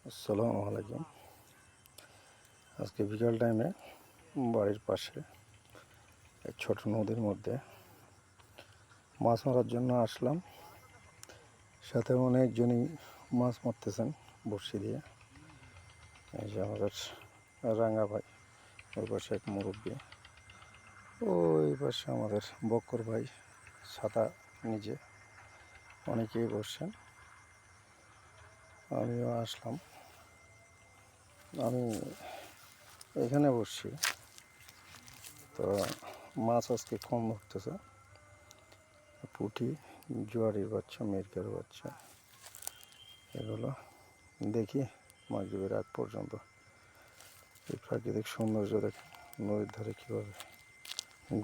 আসসালামু আলাইকুম। আজকে বিকাল টাইমে বাড়ির পাশে এক ছোট নদীর মধ্যে মাছ মারার জন্য আসলাম। সাথে অনেকজনই মাছ মারতেছেন বড়শি দিয়ে। এই যে আমাদের রাঙা ভাই, ওই পাশে এক মুরব্বী, ওই পাশে আমাদের বক্কর ভাই ছাতা নিজে, অনেকেই বসছেন। আমিও আসলাম, আমি এখানে বসছি। তো মাছ আজকে কম ধরতেছে, পুঁটি, জোয়ারির বাচ্চা, মিরকার বাচ্চা, এগুলো দেখি মাগরিবের আগ পর্যন্ত। এই প্রাকৃতিক সৌন্দর্য দেখেন, নদীর ধারে কীভাবে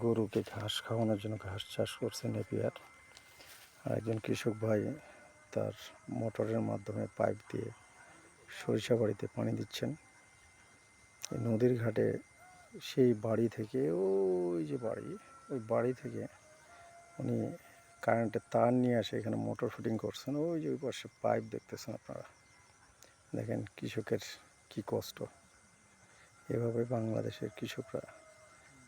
গরুকে ঘাস খাওয়ানোর জন্য ঘাস চাষ করছে নেপিয়ার। আর একজন কৃষক ভাই তার মোটরের মাধ্যমে পাইপ দিয়ে সরিষা বাড়িতে পানি দিচ্ছেন। এই নদীর ঘাটে সেই বাড়ি থেকে, ওই যে বাড়ি, ওই বাড়ি থেকে উনি কারেন্টের তার নিয়ে আসে এখানে মোটর ফিটিং করছেন। ওই যে ওই পাশে পাইপ দেখতেছেন আপনারা, দেখেন কৃষকের কি কষ্ট। এভাবে বাংলাদেশের কৃষকরা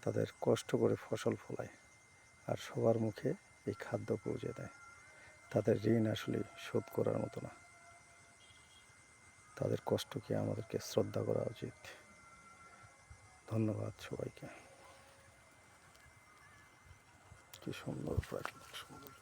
তাদের কষ্ট করে ফসল ফলায় আর সবার মুখে এই খাদ্য পৌঁছে দেয়। তাদের ঋণ আসলে শোধ করার মতো না। তাদের কষ্টকে আমাদেরকে শ্রদ্ধা করা উচিত। ধন্যবাদ সবাইকে। কি সুন্দর প্রাকৃতিক সৌন্দর্য।